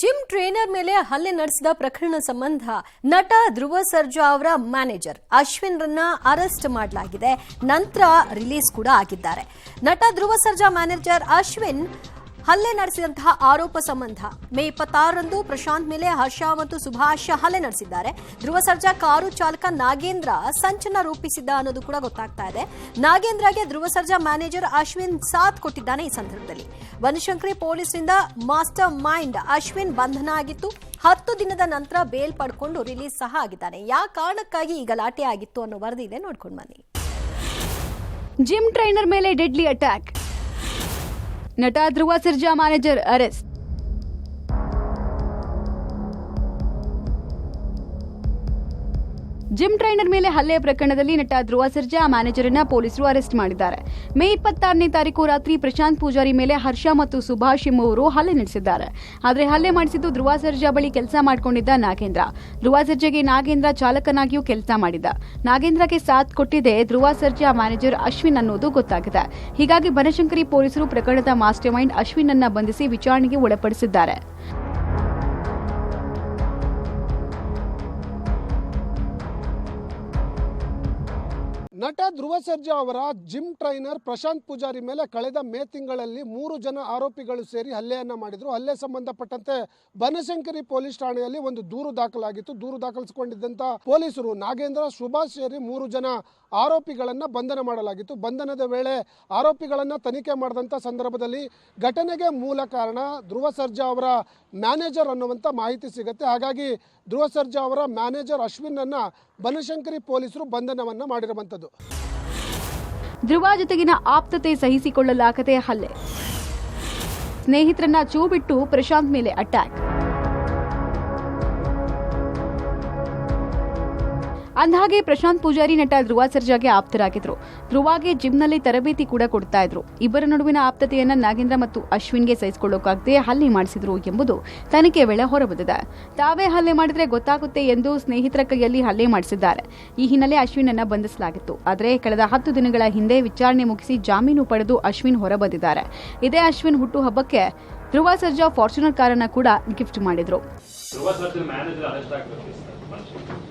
Gym trainer ಮೇಲೆ ಹಲ್ಲೆ ನಡೆಸಿದ ಪ್ರಕರಣ ಸಂಬಂಧ ನಟ ಧ್ರುವ ಸರ್ಜಾ ಅವರ ಮ್ಯಾನೇಜರ್ ಅಶ್ವಿನ್ ರನ್ನ ಅರೆಸ್ಟ್ ಮಾಡಲಾಗಿದೆ. ನಂತರ ರಿಲೀಸ್ ಕೂಡ ಆಗಿದ್ದಾರೆ. ನಟ ಧ್ರುವ ಸರ್ಜಾ ಮ್ಯಾನೇಜರ್ ಅಶ್ವಿನ್ ಹಲ್ಲೆ ನಡೆಸಿದಂತಹ ಆರೋಪ ಸಂಬಂಧ ಮೇ 26ರಂದು ಪ್ರಶಾಂತ್ ಮೇಲೆ ಹರ್ಷ ಮತ್ತು ಸುಭಾಷ್ ಹಲ್ಲೆ ನಡೆಸಿದ್ದಾರೆ. ಧ್ರುವ ಸರ್ಜಾ ಕಾರು ಚಾಲಕ ನಾಗೇಂದ್ರ ಸಂಚನ ರೂಪಿಸಿದ್ದ ಅನ್ನೋದು ಕೂಡ ಗೊತ್ತಾಗ್ತಾ ಇದೆ. ನಾಗೇಂದ್ರಗೆ ಧ್ರುವ ಸರ್ಜಾ ಮ್ಯಾನೇಜರ್ ಅಶ್ವಿನ್ ಸಾಥ್ ಕೊಟ್ಟಿದ್ದಾನೆ. ಈ ಸಂದರ್ಭದಲ್ಲಿ ಬನಶಂಕರಿ ಪೊಲೀಸರಿಂದ ಮಾಸ್ಟರ್ ಮೈಂಡ್ ಅಶ್ವಿನ್ ಬಂಧನ ಆಗಿತ್ತು. 10 ದಿನದ ನಂತರ ಬೇಲ್ ಪಡ್ಕೊಂಡು ರಿಲೀಸ್ ಸಹ ಆಗಿದ್ದಾನೆ. ಯಾವ ಕಾರಣಕ್ಕಾಗಿ ಈ ಗಲಾಟೆ ಆಗಿತ್ತು ಅನ್ನೋ ವರದಿ ಇದೆ, ನೋಡ್ಕೊಂಡು ಬನ್ನಿ. ಜಿಮ್ ಟ್ರೈನರ್ ಮೇಲೆ ಡೆಡ್ಲಿ ಅಟ್ಯಾಕ್, ನಟ Dhruva Sarja manager arrest. Gym trainer ಮೇಲೆ ಹಲ್ಲೆ ಪ್ರಕರಣದಲ್ಲಿ ನಟ ಧ್ರುವ ಸರ್ಜಾ ಮ್ಯಾನೇಜರ್ ಅನ್ನ ಪೊಲೀಸರು ಅರೆಸ್ಟ್ ಮಾಡಿದ್ದಾರೆ. ಮೇ 26ನೇ ತಾರೀಕು ರಾತ್ರಿ ಪ್ರಶಾಂತ್ ಪೂಜಾರಿ ಮೇಲೆ ಹರ್ಷ ಮತ್ತು ಸುಭಾಷ್ ಎಂಬುವರು ಹಲ್ಲೆ ನಡೆಸಿದ್ದಾರೆ. ಆದರೆ ಹಲ್ಲೆ ಮಾಡಿಸಿದ್ದು ಧ್ರುವ ಸರ್ಜಾ ಬಳಿ ಕೆಲಸ ಮಾಡಿಕೊಂಡಿದ್ದ ನಾಗೇಂದ್ರ. ಧ್ರುವ ಸರ್ಜಾಗೆ ನಾಗೇಂದ್ರ ಚಾಲಕನಾಗಿಯೂ ಕೆಲಸ ಮಾಡಿದ್ದ. ನಾಗೇಂದ್ರಗೆ ಸಾಥ್ ಕೊಟ್ಟಿದೆ ಧ್ರುವ ಸರ್ಜಾ ಮ್ಯಾನೇಜರ್ ಅಶ್ವಿನ್ ಅನ್ನೋದು ಗೊತ್ತಾಗಿದೆ. ಹೀಗಾಗಿ ಬನಶಂಕರಿ ಪೊಲೀಸರು ಪ್ರಕರಣದ ಮಾಸ್ಟರ್ ಮೈಂಡ್ ಅಶ್ವಿನ್ ಅನ್ನ ಬಂಧಿಸಿ ವಿಚಾರಣೆಗೆ ಒಳಪಡಿಸಿದ್ದಾರೆ. ನಟ ಧ್ರುವ ಸರ್ಜಾ ಅವರ ಜಿಮ್ ಟ್ರೈನರ್ ಪ್ರಶಾಂತ್ ಪೂಜಾರಿ ಮೇಲೆ ಕಳೆದ ಮೇ ತಿಂಗಳಲ್ಲಿ 3 ಜನ ಆರೋಪಿಗಳು ಸೇರಿ ಹಲ್ಲೆಯನ್ನ ಮಾಡಿದ್ರು. ಹಲ್ಲೆ ಸಂಬಂಧಪಟ್ಟಂತೆ ಬನಶಂಕರಿ ಪೊಲೀಸ್ ಠಾಣೆಯಲ್ಲಿ ಒಂದು ದೂರು ದಾಖಲಾಗಿತ್ತು. ದೂರು ದಾಖಲಿಸಿಕೊಂಡಿದ್ದಂತ ಪೊಲೀಸರು ನಾಗೇಂದ್ರ, ಸುಭಾಷ್ ಸೇರಿ 3 ಜನ ಆರೋಪಿಗಳನ್ನ ಬಂಧನ ಮಾಡಲಾಗಿತ್ತು. ಬಂಧನದ ವೇಳೆ ಆರೋಪಿಗಳನ್ನ ತನಿಖೆ ಮಾಡಿದಂತ ಸಂದರ್ಭದಲ್ಲಿ ಘಟನೆಗೆ ಮೂಲ ಕಾರಣ ಧ್ರುವ ಸರ್ಜಾ ಅವರ ಮ್ಯಾನೇಜರ್ ಅನ್ನುವಂಥ ಮಾಹಿತಿ ಸಿಗುತ್ತೆ. ಹಾಗಾಗಿ ಧ್ರುವ ಸರ್ಜಾ ಅವರ ಮ್ಯಾನೇಜರ್ ಅಶ್ವಿನ್ ಅನ್ನ ಬನಶಂಕರಿ ಪೊಲೀಸರು ಬಂಧನವನ್ನ ಮಾಡಿರುವಂಥದ್ದು. ಧ್ರುವ ಜೊತೆಗಿನ ಆಪ್ತತೆ ಸಹಿಸಿಕೊಳ್ಳಲಾಗದೆ ಹಲ್ಲೆ, ಸ್ನೇಹಿತರನ್ನ ಚೂ ಬಿಟ್ಟು ಪ್ರಶಾಂತ್ ಮೇಲೆ ಅಟ್ಯಾಕ್. ಅಂದಹಾಗೆ ಪ್ರಶಾಂತ್ ಪೂಜಾರಿ ನಟ ಧ್ರುವ ಸರ್ಜಾಗೆ ಆಪ್ತರಾಗಿದ್ರು. ಧ್ರುವಾಗೆ ಜಿಮ್ನಲ್ಲಿ ತರಬೇತಿ ಕೂಡ ಕೊಡ್ತಾ ಇದ್ರು. ಇಬ್ಬರ ನಡುವಿನ ಆಪ್ತತೆಯನ್ನ ನಾಗೇಂದ್ರ ಮತ್ತು ಅಶ್ವಿನ್ಗೆ ಸಹಿಸಿಕೊಳ್ಳೋಕಾಗದೆ ಹಲ್ಲೆ ಮಾಡಿಸಿದ್ರು ಎಂಬುದು ತನಿಖೆ ವೇಳೆ ಹೊರಬಿದ್ದಿದೆ. ತಾವೇ ಹಲ್ಲೆ ಮಾಡಿದ್ರೆ ಗೊತ್ತಾಗುತ್ತೆ ಎಂದು ಸ್ನೇಹಿತರ ಕೈಯಲ್ಲಿ ಹಲ್ಲೆ ಮಾಡಿಸಿದ್ದಾರೆ. ಈ ಹಿನ್ನೆಲೆ ಅಶ್ವಿನ್ ಅನ್ನ ಬಂಧಿಸಲಾಗಿತ್ತು. ಆದರೆ ಕಳೆದ 10 ದಿನಗಳ ಹಿಂದೆ ವಿಚಾರಣೆ ಮುಗಿಸಿ ಜಾಮೀನು ಪಡೆದು ಅಶ್ವಿನ್ ಹೊರಬಂದಿದ್ದಾರೆ. ಇದೇ ಅಶ್ವಿನ್ ಹುಟ್ಟುಹಬ್ಬಕ್ಕೆ ಧ್ರುವ ಸರ್ಜಾ ಫಾರ್ಚುನರ್ ಕಾರನ್ನ ಕೂಡ ಗಿಫ್ಟ್ ಮಾಡಿದ್ರು.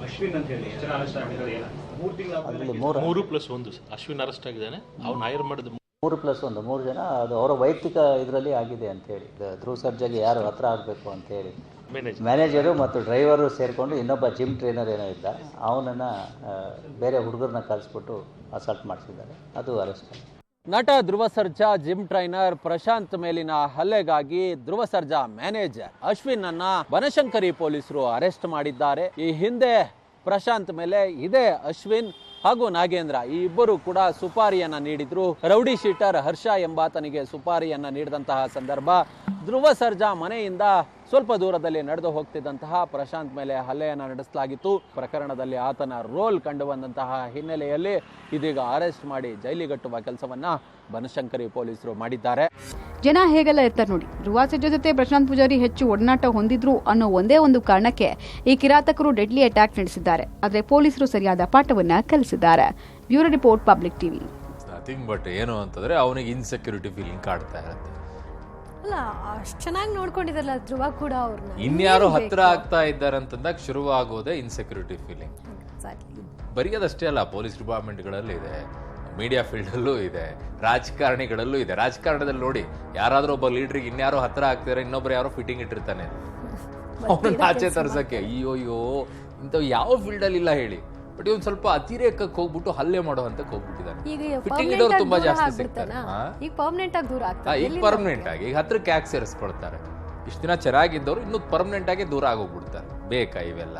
ಅಶ್ವಿನ್ ಅಂತ ಹೇಳಿ ಅರೆಸ್ಟ್ ಆಗಿದ್ದಾರೆ. 3+1 ಅಶ್ವಿನ್ ಅರೆಸ್ಟ್ ಆಗಿದ್ದಾನೆ. ಅವ್ನು ಹೈರ್ ಮಾಡಿದ 3+1 3 ಜನ. ಅದು ಅವರ ವೈಯಕ್ತಿಕ ಇದರಲ್ಲಿ ಆಗಿದೆ ಅಂತ ಹೇಳಿ. ಧ್ರುವ ಸರ್ಜಾಗೆ ಯಾರು ಹತ್ರ ಆಗಬೇಕು ಅಂತ ಹೇಳಿ ಮ್ಯಾನೇಜರು ಮತ್ತು ಡ್ರೈವರು ಸೇರಿಕೊಂಡು ಇನ್ನೊಬ್ಬ ಜಿಮ್ ಟ್ರೈನರ್ ಏನೋ ಇದ್ದ, ಅವನನ್ನು ಬೇರೆ ಹುಡುಗರನ್ನ ಕಳಿಸ್ಬಿಟ್ಟು ಅಸಾಲ್ಟ್ ಮಾಡಿಸಿದ್ದಾರೆ. ಅದು ಅರೆಸ್ಟ್ ಆಗಿದೆ. ನಟ ಧ್ರುವ ಸರ್ಜಾ ಜಿಮ್ ಟ್ರೈನರ್ ಪ್ರಶಾಂತ್ ಮೇಲಿನ ಹಲ್ಲೆಗಾಗಿ ಧ್ರುವ ಸರ್ಜಾ ಮ್ಯಾನೇಜರ್ ಅಶ್ವಿನ್ ಅನ್ನ ಬನಶಂಕರಿ ಪೊಲೀಸರು ಅರೆಸ್ಟ್ ಮಾಡಿದ್ದಾರೆ. ಈ ಹಿಂದೆ ಪ್ರಶಾಂತ್ ಮೇಲೆ ಇದೇ ಅಶ್ವಿನ್ ಹಾಗೂ ನಾಗೇಂದ್ರ ಈ ಇಬ್ಬರು ಕೂಡ ಸುಪಾರಿಯನ್ನ ನೀಡಿದ್ರು. ರೌಡಿ ಶೀಟರ್ ಹರ್ಷ ಎಂಬಾತನಿಗೆ ಸುಪಾರಿಯನ್ನ ನೀಡಿದಂತಹ ಸಂದರ್ಭ ಧ್ರುವ ಸರ್ಜಾ ಮನೆಯಿಂದ ಸ್ವಲ್ಪ ದೂರದಲ್ಲಿ ನಡೆದು ಹೋಗ್ತಿದ್ದಂತಹ ಪ್ರಶಾಂತ್ ಮೇಲೆ ಹಲ್ಲೆಯನ್ನು ನಡೆಸಲಾಗಿತ್ತು. ಪ್ರಕರಣದಲ್ಲಿ ಆತನ ರೋಲ್ ಕಂಡು ಬಂದಂತಹ ಹಿನ್ನೆಲೆಯಲ್ಲಿ ಇದೀಗ ಅರೆಸ್ಟ್ ಮಾಡಿ ಜೈಲಿಗಟ್ಟುವ ಕೆಲಸವನ್ನ ಬನಶಂಕರಿ ಪೊಲೀಸರು ಮಾಡಿದ್ದಾರೆ. ಜನ ಹೇಗೆಲ್ಲ ಇರ್ತಾರೆ ನೋಡಿ. ಧ್ರುವ ಸರ್ಜಾ ಜೊತೆ ಪ್ರಶಾಂತ್ ಪೂಜಾರಿ ಹೆಚ್ಚು ಒಡನಾಟ ಹೊಂದಿದ್ರು ಅನ್ನೋ ಒಂದೇ ಒಂದು ಕಾರಣಕ್ಕೆ ಈ ಕಿರಾತಕರು ಡೆಡ್ಲಿ ಅಟ್ಯಾಕ್ ನಡೆಸಿದ್ದಾರೆ. ಆದರೆ ಪೊಲೀಸರು ಸರಿಯಾದ ಪಾಠವನ್ನ ಕಲಿಸಿದ್ದಾರೆ. Bureau report, public TV. Nothing but ಏನು ಅಂತಂದ್ರೆ ಅವನಿಗೆ ಇನ್ಸೆಕ್ಯೂರಿಟಿ ಫೀಲಿಂಗ್ ಕಾಡ್ತಾ ಇರುತ್ತೆ. ಅಲ್ಲ, ಅಷ್ಟು ಚೆನ್ನಾಗಿ ನೋಡ್ಕೊಂಡಿದ್ರಲ್ಲ ಧ್ರುವ ಕೂಡ ಅವ್ರನ್ನ. ಇನ್ಯಾರು ಹತ್ರ ಆಗ್ತಾ ಇದ್ದಾರೆ ಅಂತಂದಾಗ ಶುರುವಾಗೋದೇ ಇನ್ಸೆಕ್ಯೂರಿಟಿ ಫೀಲಿಂಗ್. ಬರೀ ಅದಷ್ಟೇ ಅಲ್ಲ, ಪೊಲೀಸ್ ಡಿಪಾರ್ಟ್ಮೆಂಟ್ಗಳಲ್ಲಿ ಇದೆ, ಮೀಡಿಯಾ ಫೀಲ್ಡಲ್ಲೂ ಇದೆ, ರಾಜಕಾರಣಿಗಳಲ್ಲೂ ಇದೆ. ರಾಜಕಾರಣದಲ್ಲಿ ನೋಡಿ, ಯಾರಾದ್ರೂ ಒಬ್ಬ ಲೀಡ್ರಿಗೆ ಇನ್ಯಾರೋ ಹತ್ರ ಆಗ್ತಿದ್ದಾರೆ, ಇನ್ನೊಬ್ರು ಯಾರೋ ಫಿಟ್ಟಿಂಗ್ ಇಟ್ಟಿರ್ತಾನೆ, ಅವನನ್ನ ಆಚೆ ತರ್ಸಕ್ಕೆ. ಅಯ್ಯೋ ಇಂಥವು ಯಾವ ಫೀಲ್ಡಲ್ಲಿ ಇಲ್ಲ ಹೇಳಿ. ಬಟ್ ಇವನ್ ಸ್ವಲ್ಪ ಅತಿರೇಕಕ್ಕೆ ಹೋಗ್ಬಿಟ್ಟು ಹಲ್ಲೆ ಮಾಡೋ ಅಂತ ಹೋಗ್ಬಿಟ್ಟಿದ್ದಾನೆ. ಫಿಟ್ಟಿಂಗ್ ಇಡೋರು ತುಂಬಾ ಜಾಸ್ತಿ ಸಿಗ್ತಾರೆ. ಈಗ ಪರ್ಮನೆಂಟ್ ಆಗಿ ಈಗ ಹತ್ರಕ್ಕೆ ಯಾಕೆ ಸೇರಿಸ್ಕೊಳ್ತಾರೆ? ಇಷ್ಟು ದಿನ ಚೆನ್ನಾಗಿದ್ದವ್ರು ಇನ್ನು ಪರ್ಮನೆಂಟ್ ಆಗಿ ದೂರ ಆಗೋಗ್ಬಿಡ್ತಾರೆ. ಬೇಕಾ ಇವೆಲ್ಲ?